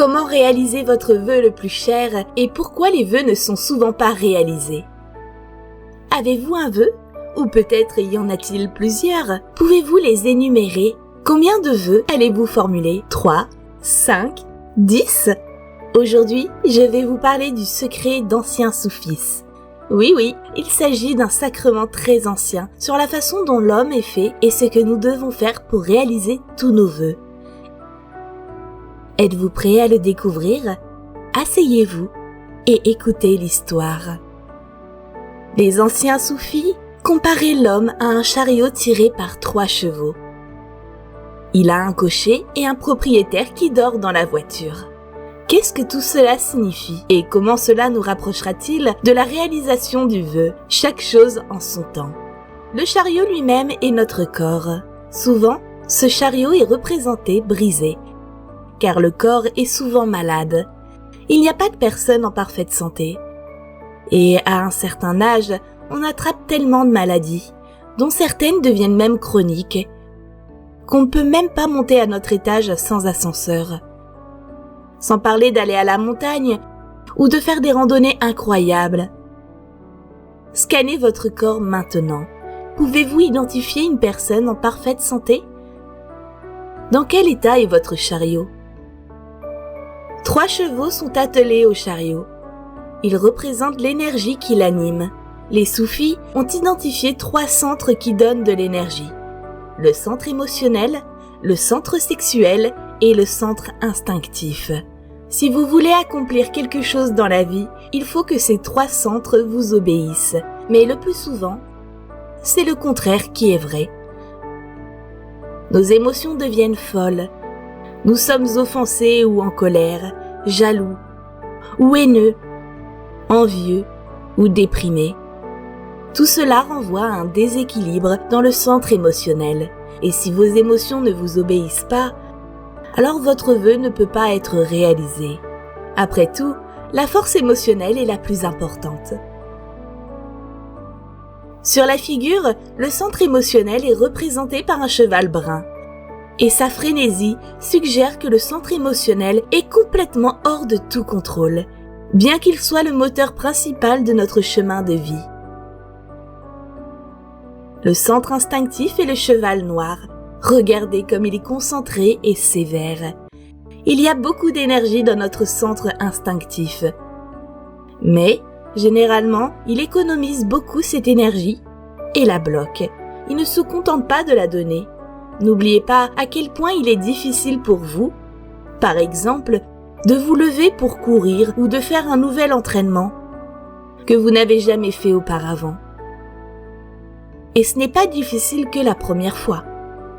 Comment réaliser votre vœu le plus cher et pourquoi les vœux ne sont souvent pas réalisés? Avez-vous un vœu? Ou peut-être y en a-t-il plusieurs? Pouvez-vous les énumérer? Combien de vœux allez-vous formuler? 3, 5, 10? Aujourd'hui, je vais vous parler du secret d'anciens soufis. Oui, il s'agit d'un sacrement très ancien sur la façon dont l'homme est fait et ce que nous devons faire pour réaliser tous nos vœux. Êtes-vous prêt à le découvrir? Asseyez-vous et écoutez l'histoire. Les anciens soufis comparaient l'homme à un chariot tiré par 3 chevaux. Il a un cocher et un propriétaire qui dort dans la voiture. Qu'est-ce que tout cela signifie et comment cela nous rapprochera-t-il de la réalisation du vœu, chaque chose en son temps? Le chariot lui-même est notre corps. Souvent, ce chariot est représenté brisé, car le corps est souvent malade. Il n'y a pas de personne en parfaite santé. Et à un certain âge, on attrape tellement de maladies, dont certaines deviennent même chroniques, qu'on ne peut même pas monter à notre étage sans ascenseur. Sans parler d'aller à la montagne ou de faire des randonnées incroyables. Scannez votre corps maintenant. Pouvez-vous identifier une personne en parfaite santé? Dans quel état est votre chariot? 3 chevaux sont attelés au chariot. Ils représentent l'énergie qui l'anime. Les soufis ont identifié 3 centres qui donnent de l'énergie. Le centre émotionnel, le centre sexuel et le centre instinctif. Si vous voulez accomplir quelque chose dans la vie, il faut que ces 3 centres vous obéissent. Mais le plus souvent, c'est le contraire qui est vrai. Nos émotions deviennent folles. Nous sommes offensés ou en colère, jaloux, ou haineux, envieux ou déprimés. Tout cela renvoie à un déséquilibre dans le centre émotionnel. Et si vos émotions ne vous obéissent pas, alors votre vœu ne peut pas être réalisé. Après tout, la force émotionnelle est la plus importante. Sur la figure, le centre émotionnel est représenté par un cheval brun. Et sa frénésie suggère que le centre émotionnel est complètement hors de tout contrôle, bien qu'il soit le moteur principal de notre chemin de vie. Le centre instinctif est le cheval noir. Regardez comme il est concentré et sévère. Il y a beaucoup d'énergie dans notre centre instinctif. Mais, généralement, il économise beaucoup cette énergie et la bloque. Il ne se contente pas de la donner. N'oubliez pas à quel point il est difficile pour vous, par exemple, de vous lever pour courir ou de faire un nouvel entraînement que vous n'avez jamais fait auparavant. Et ce n'est pas difficile que la première fois,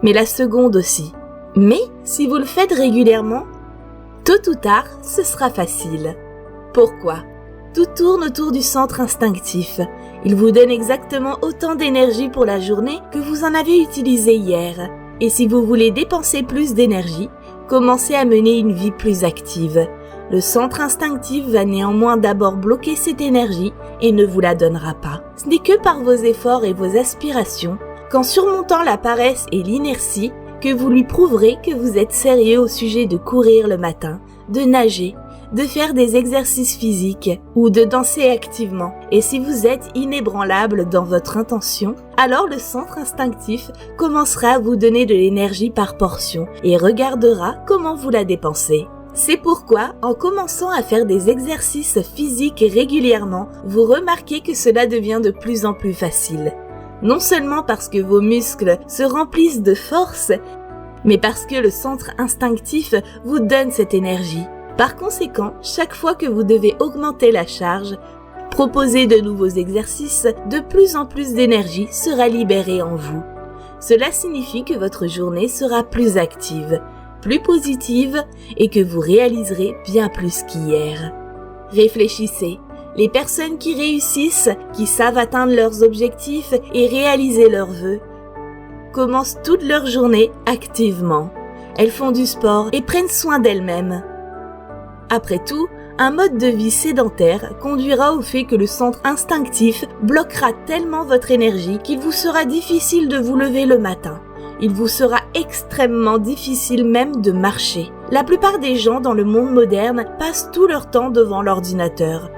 mais la seconde aussi. Mais si vous le faites régulièrement, tôt ou tard, ce sera facile. Pourquoi? Tout tourne autour du centre instinctif. Il vous donne exactement autant d'énergie pour la journée que vous en avez utilisé hier. Et si vous voulez dépenser plus d'énergie, commencez à mener une vie plus active. Le centre instinctif va néanmoins d'abord bloquer cette énergie et ne vous la donnera pas. Ce n'est que par vos efforts et vos aspirations, qu'en surmontant la paresse et l'inertie, que vous lui prouverez que vous êtes sérieux au sujet de courir le matin, de nager, de faire des exercices physiques ou de danser activement. Et si vous êtes inébranlable dans votre intention, alors le centre instinctif commencera à vous donner de l'énergie par portion et regardera comment vous la dépensez. C'est pourquoi, en commençant à faire des exercices physiques régulièrement, vous remarquez que cela devient de plus en plus facile. Non seulement parce que vos muscles se remplissent de force, mais parce que le centre instinctif vous donne cette énergie. Par conséquent, chaque fois que vous devez augmenter la charge, proposer de nouveaux exercices, de plus en plus d'énergie sera libérée en vous. Cela signifie que votre journée sera plus active, plus positive et que vous réaliserez bien plus qu'hier. Réfléchissez. Les personnes qui réussissent, qui savent atteindre leurs objectifs et réaliser leurs vœux, commencent toute leur journée activement. Elles font du sport et prennent soin d'elles-mêmes. Après tout, un mode de vie sédentaire conduira au fait que le centre instinctif bloquera tellement votre énergie qu'il vous sera difficile de vous lever le matin. il vous sera extrêmement difficile même de marcher. La plupart des gens dans le monde moderne passent tout leur temps devant l'ordinateur,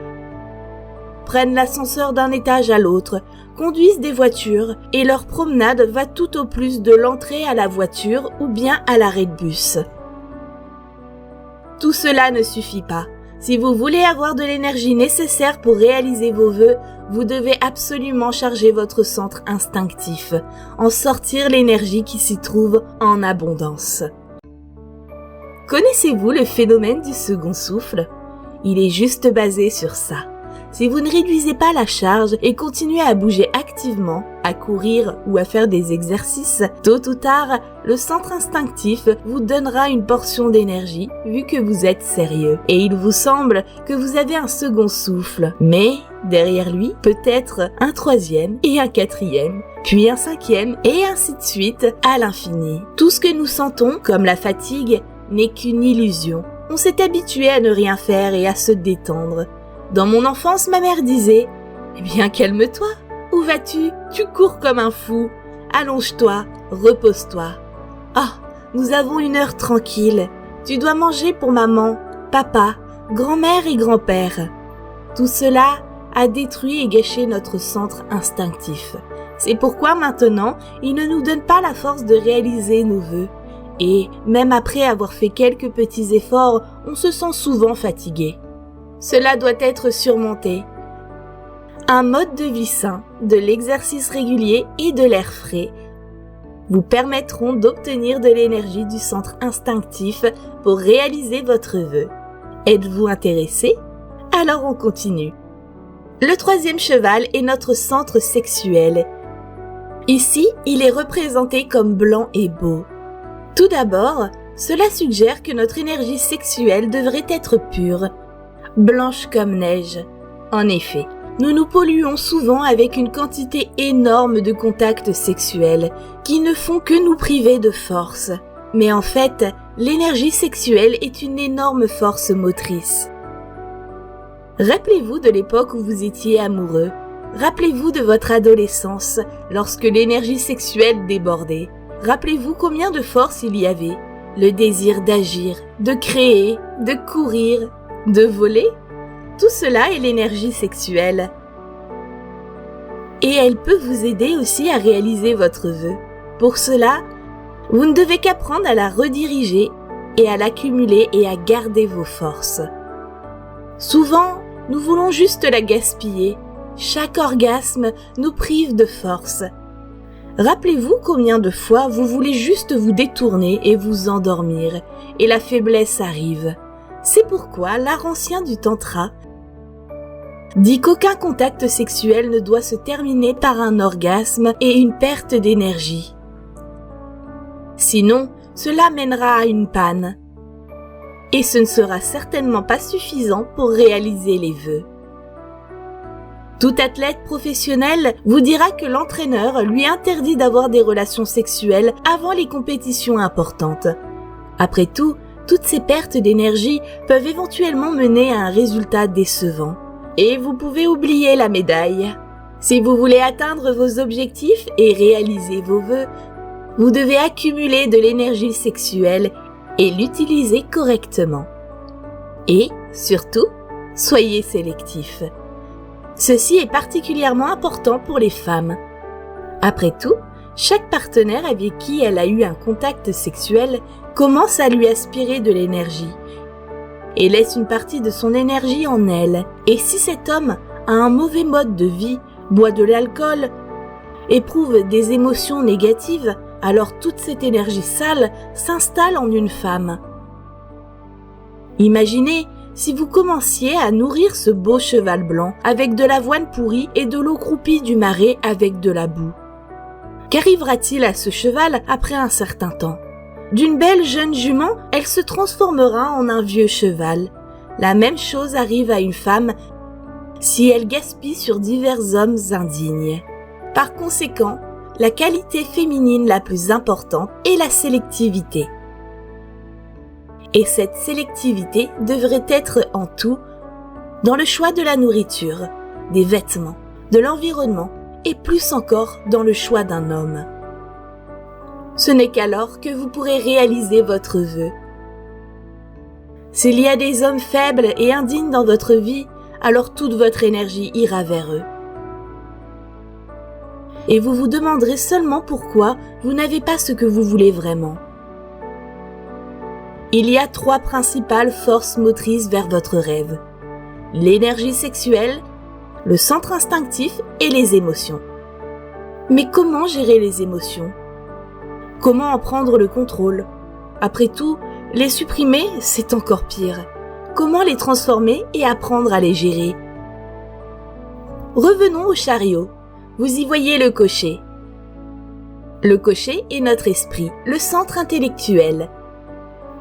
prennent l'ascenseur d'un étage à l'autre, conduisent des voitures et leur promenade va tout au plus de l'entrée à la voiture ou bien à l'arrêt de bus. Tout cela ne suffit pas. Si vous voulez avoir de l'énergie nécessaire pour réaliser vos vœux, vous devez absolument charger votre centre instinctif, en sortir l'énergie qui s'y trouve en abondance. Connaissez-vous le phénomène du second souffle? Il est juste basé sur ça. Si vous ne réduisez pas la charge et continuez à bouger activement, à courir ou à faire des exercices, tôt ou tard, le centre instinctif vous donnera une portion d'énergie vu que vous êtes sérieux. Et il vous semble que vous avez un second souffle, mais derrière lui, peut-être un troisième et un quatrième, puis un cinquième et ainsi de suite à l'infini. Tout ce que nous sentons, comme la fatigue, n'est qu'une illusion. On s'est habitué à ne rien faire et à se détendre. Dans mon enfance, ma mère disait « Eh bien, calme-toi, où vas-tu? Tu cours comme un fou. Allonge-toi, repose-toi. Ah, nous avons une heure tranquille. Tu dois manger pour maman, papa, grand-mère et grand-père. » Tout cela a détruit et gâché notre centre instinctif. C'est pourquoi maintenant, il ne nous donne pas la force de réaliser nos vœux. Et même après avoir fait quelques petits efforts, on se sent souvent fatigué. Cela doit être surmonté. Un mode de vie sain, de l'exercice régulier et de l'air frais vous permettront d'obtenir de l'énergie du centre instinctif pour réaliser votre vœu. Êtes-vous intéressé? Alors on continue. Le troisième cheval est notre centre sexuel. Ici, il est représenté comme blanc et beau. Tout d'abord, cela suggère que notre énergie sexuelle devrait être pure, blanche comme neige. En effet, nous nous polluons souvent avec une quantité énorme de contacts sexuels qui ne font que nous priver de force. Mais en fait, l'énergie sexuelle est une énorme force motrice. Rappelez-vous de l'époque où vous étiez amoureux. Rappelez-vous de votre adolescence, lorsque l'énergie sexuelle débordait. Rappelez-vous combien de force il y avait. Le désir d'agir, de créer, de courir, de voler. Tout cela est l'énergie sexuelle. Et elle peut vous aider aussi à réaliser votre vœu. Pour cela, vous ne devez qu'apprendre à la rediriger et à l'accumuler et à garder vos forces. Souvent, nous voulons juste la gaspiller. Chaque orgasme nous prive de force. Rappelez-vous combien de fois vous voulez juste vous détourner et vous endormir, et la faiblesse arrive. C'est pourquoi l'art ancien du tantra dit qu'aucun contact sexuel ne doit se terminer par un orgasme et une perte d'énergie. Sinon, cela mènera à une panne. Et ce ne sera certainement pas suffisant pour réaliser les vœux. Tout athlète professionnel vous dira que l'entraîneur lui interdit d'avoir des relations sexuelles avant les compétitions importantes. Après tout, toutes ces pertes d'énergie peuvent éventuellement mener à un résultat décevant. Et vous pouvez oublier la médaille. Si vous voulez atteindre vos objectifs et réaliser vos vœux, vous devez accumuler de l'énergie sexuelle et l'utiliser correctement. Et, surtout, soyez sélectif. Ceci est particulièrement important pour les femmes. Après tout, chaque partenaire avec qui elle a eu un contact sexuel commence à lui aspirer de l'énergie et laisse une partie de son énergie en elle. Et si cet homme a un mauvais mode de vie, boit de l'alcool, éprouve des émotions négatives, alors toute cette énergie sale s'installe en une femme. Imaginez si vous commenciez à nourrir ce beau cheval blanc avec de l'avoine pourrie et de l'eau croupie du marais avec de la boue. Qu'arrivera-t-il à ce cheval après un certain temps? D'une belle jeune jument, elle se transformera en un vieux cheval. La même chose arrive à une femme si elle gaspille sur divers hommes indignes. Par conséquent, la qualité féminine la plus importante est la sélectivité. Et cette sélectivité devrait être en tout dans le choix de la nourriture, des vêtements, de l'environnement et plus encore dans le choix d'un homme. Ce n'est qu'alors que vous pourrez réaliser votre vœu. S'il y a des hommes faibles et indignes dans votre vie, alors toute votre énergie ira vers eux. Et vous vous demanderez seulement pourquoi vous n'avez pas ce que vous voulez vraiment. Il y a 3 principales forces motrices vers votre rêve. L'énergie sexuelle, le centre instinctif et les émotions. Mais comment gérer les émotions ? Comment en prendre le contrôle ? Après tout, les supprimer, c'est encore pire. Comment les transformer et apprendre à les gérer ? Revenons au chariot. Vous y voyez le cocher. Le cocher est notre esprit, le centre intellectuel.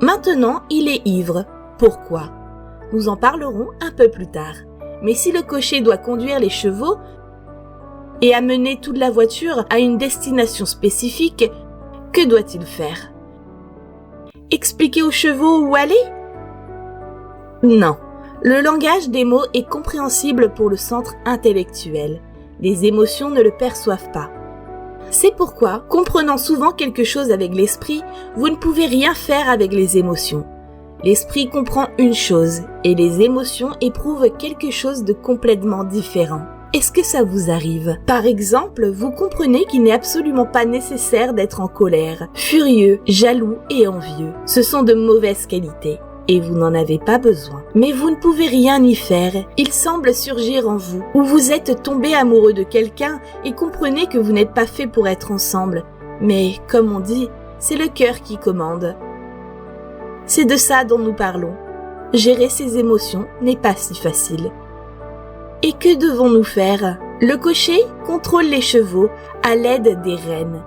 Maintenant, il est ivre. Pourquoi ? Nous en parlerons un peu plus tard. Mais si le cocher doit conduire les chevaux et amener toute la voiture à une destination spécifique, que doit-il faire ? Expliquer aux chevaux où aller ? Non. Le langage des mots est compréhensible pour le centre intellectuel. Les émotions ne le perçoivent pas. C'est pourquoi, comprenant souvent quelque chose avec l'esprit, vous ne pouvez rien faire avec les émotions. L'esprit comprend une chose et les émotions éprouvent quelque chose de complètement différent. Est-ce que ça vous arrive ? Par exemple, vous comprenez qu'il n'est absolument pas nécessaire d'être en colère, furieux, jaloux et envieux. Ce sont de mauvaises qualités. Et vous n'en avez pas besoin. Mais vous ne pouvez rien y faire. Il semble surgir en vous, ou vous êtes tombé amoureux de quelqu'un et comprenez que vous n'êtes pas fait pour être ensemble. Mais, comme on dit, c'est le cœur qui commande. C'est de ça dont nous parlons. Gérer ses émotions n'est pas si facile. Et que devons-nous faire ? Le cocher contrôle les chevaux à l'aide des rênes.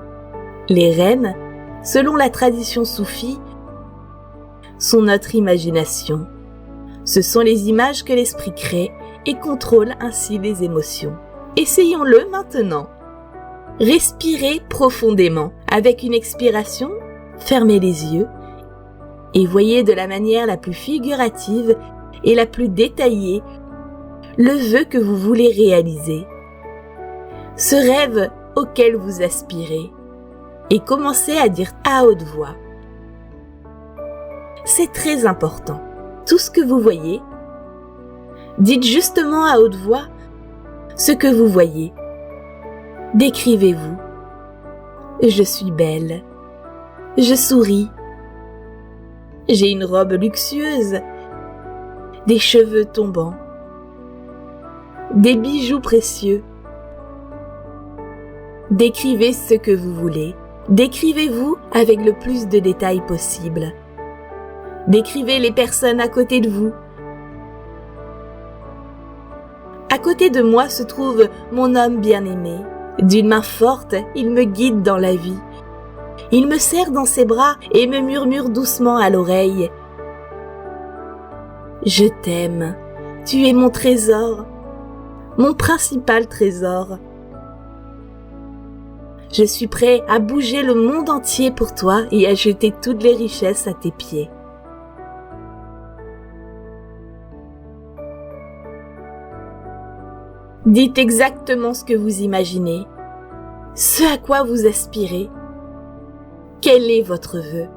Les rênes, selon la tradition soufie, sont notre imagination. Ce sont les images que l'esprit crée et contrôle ainsi les émotions. Essayons-le maintenant. Respirez profondément. Avec une expiration, fermez les yeux et voyez de la manière la plus figurative et la plus détaillée le vœu que vous voulez réaliser. Ce rêve auquel vous aspirez. Et commencez à dire à haute voix. C'est très important. Tout ce que vous voyez, dites justement à haute voix ce que vous voyez. Décrivez-vous. Je suis belle. Je souris. J'ai une robe luxueuse. Des cheveux tombants. Des bijoux précieux. Décrivez ce que vous voulez. Décrivez-vous avec le plus de détails possible. Décrivez les personnes à côté de vous. À côté de moi se trouve mon homme bien-aimé. D'une main forte, il me guide dans la vie. Il me serre dans ses bras et me murmure doucement à l'oreille. Je t'aime. Tu es mon trésor. Mon principal trésor. Je suis prêt à bouger le monde entier pour toi et à jeter toutes les richesses à tes pieds. Dites exactement ce que vous imaginez, ce à quoi vous aspirez. Quel est votre vœu ?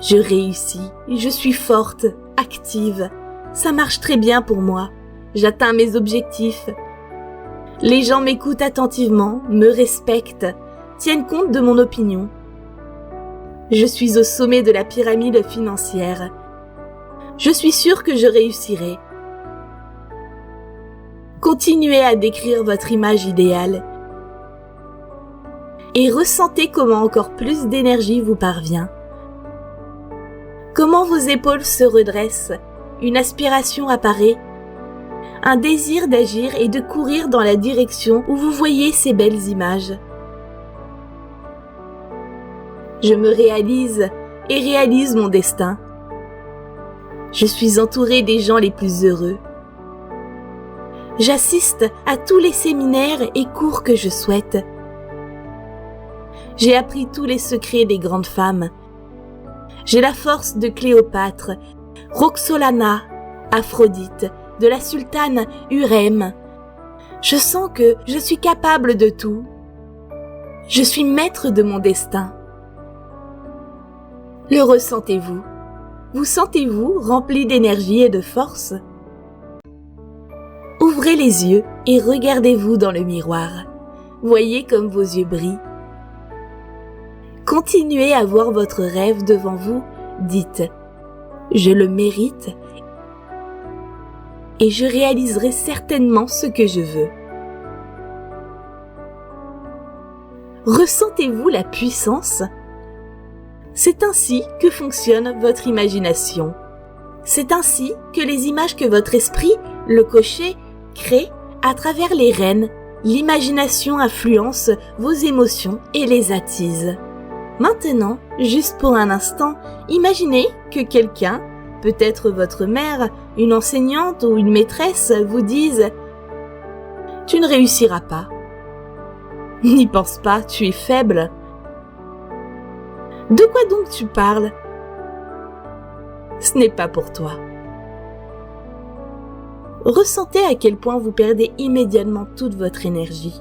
Je réussis, je suis forte, active. Ça marche très bien pour moi. J'atteins mes objectifs. Les gens m'écoutent attentivement, me respectent, tiennent compte de mon opinion. Je suis au sommet de la pyramide financière. Je suis sûre que je réussirai. Continuez à décrire votre image idéale et ressentez comment encore plus d'énergie vous parvient. Comment vos épaules se redressent, une aspiration apparaît, un désir d'agir et de courir dans la direction où vous voyez ces belles images. Je me réalise et réalise mon destin. Je suis entourée des gens les plus heureux. J'assiste à tous les séminaires et cours que je souhaite. J'ai appris tous les secrets des grandes femmes. J'ai la force de Cléopâtre, Roxolana, Aphrodite, de la sultane Urème. Je sens que je suis capable de tout. Je suis maître de mon destin. Le ressentez-vous? Vous sentez-vous rempli d'énergie et de force? Ouvrez les yeux et regardez-vous dans le miroir. Voyez comme vos yeux brillent. Continuez à voir votre rêve devant vous. Dites « Je le mérite et je réaliserai certainement ce que je veux. » Ressentez-vous la puissance? C'est ainsi que fonctionne votre imagination. C'est ainsi que les images que votre esprit, le cocher, crée à travers les rênes, l'imagination influence vos émotions et les attise. Maintenant, juste pour un instant, imaginez que quelqu'un, peut-être votre mère, une enseignante ou une maîtresse, vous dise « Tu ne réussiras pas. N'y pense pas, tu es faible. De quoi donc tu parles? Ce n'est pas pour toi. » Ressentez à quel point vous perdez immédiatement toute votre énergie.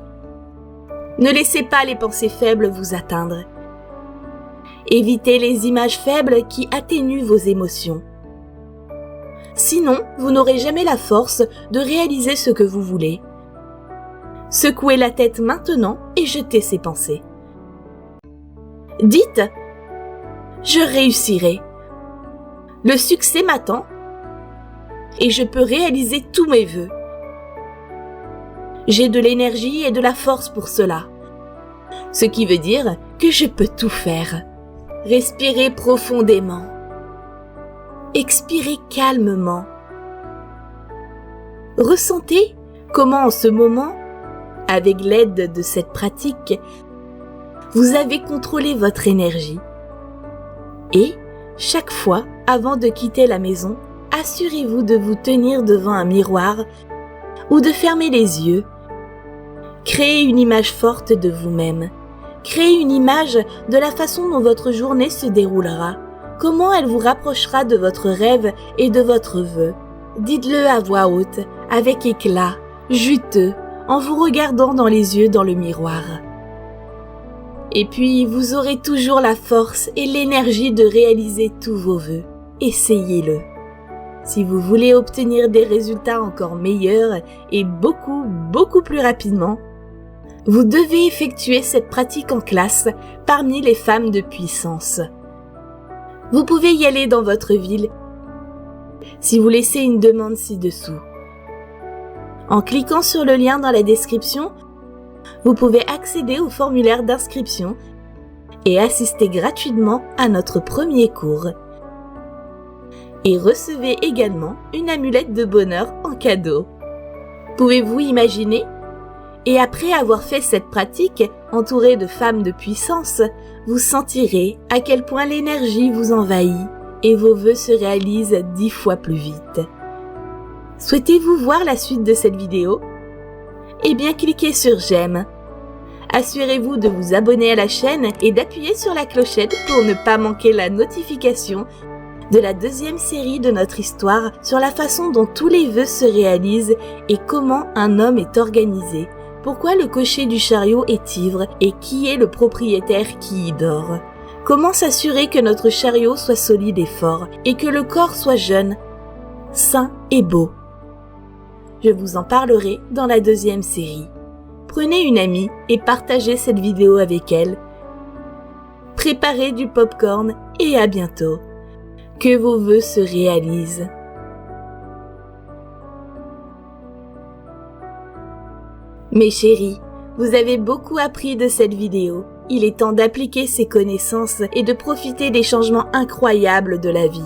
Ne laissez pas les pensées faibles vous atteindre. Évitez les images faibles qui atténuent vos émotions. Sinon, vous n'aurez jamais la force de réaliser ce que vous voulez. Secouez la tête maintenant et jetez ces pensées. Dites « Je réussirai. Le succès m'attend et je peux réaliser tous mes vœux. J'ai de l'énergie et de la force pour cela. Ce qui veut dire que je peux tout faire. » Respirez profondément. Expirez calmement. Ressentez comment en ce moment, avec l'aide de cette pratique, vous avez contrôlé votre énergie. Et, chaque fois, avant de quitter la maison, assurez-vous de vous tenir devant un miroir ou de fermer les yeux. Créez une image forte de vous-même. Créez une image de la façon dont votre journée se déroulera, comment elle vous rapprochera de votre rêve et de votre vœu. Dites-le à voix haute, avec éclat, juteux, en vous regardant dans les yeux dans le miroir. Et puis, vous aurez toujours la force et l'énergie de réaliser tous vos vœux. Essayez-le. Si vous voulez obtenir des résultats encore meilleurs et beaucoup plus rapidement, vous devez effectuer cette pratique en classe parmi les femmes de puissance. Vous pouvez y aller dans votre ville si vous laissez une demande ci-dessous. En cliquant sur le lien dans la description, vous pouvez accéder au formulaire d'inscription et assister gratuitement à notre premier cours. Et recevez également une amulette de bonheur en cadeau. Pouvez-vous imaginer? Et après avoir fait cette pratique, entouré de femmes de puissance, vous sentirez à quel point l'énergie vous envahit et vos vœux se réalisent 10 fois plus vite. Souhaitez-vous voir la suite de cette vidéo? Eh bien, cliquez sur j'aime. Assurez-vous de vous abonner à la chaîne et d'appuyer sur la clochette pour ne pas manquer la notification de la deuxième série de notre histoire sur la façon dont tous les vœux se réalisent et comment un homme est organisé. Pourquoi le cocher du chariot est ivre et qui est le propriétaire qui y dort? Comment s'assurer que notre chariot soit solide et fort et que le corps soit jeune, sain et beau? Je vous en parlerai dans la deuxième série. Prenez une amie et partagez cette vidéo avec elle. Préparez du popcorn et à bientôt. Que vos vœux se réalisent. Mes chéris, vous avez beaucoup appris de cette vidéo. Il est temps d'appliquer ces connaissances et de profiter des changements incroyables de la vie.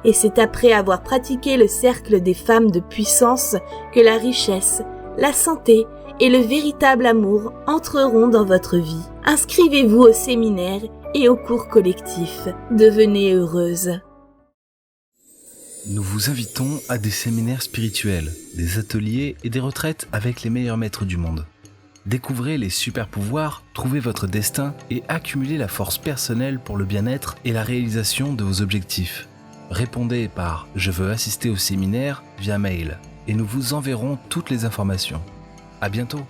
Et c'est après avoir pratiqué le cercle des femmes de puissance que la richesse, la santé et le véritable amour entreront dans votre vie. Inscrivez-vous au séminaire et au cours collectif. Devenez heureuse. Nous vous invitons à des séminaires spirituels, des ateliers et des retraites avec les meilleurs maîtres du monde. Découvrez les super pouvoirs, trouvez votre destin et accumulez la force personnelle pour le bien-être et la réalisation de vos objectifs. Répondez par « Je veux assister au séminaire » via mail et nous vous enverrons toutes les informations. À bientôt!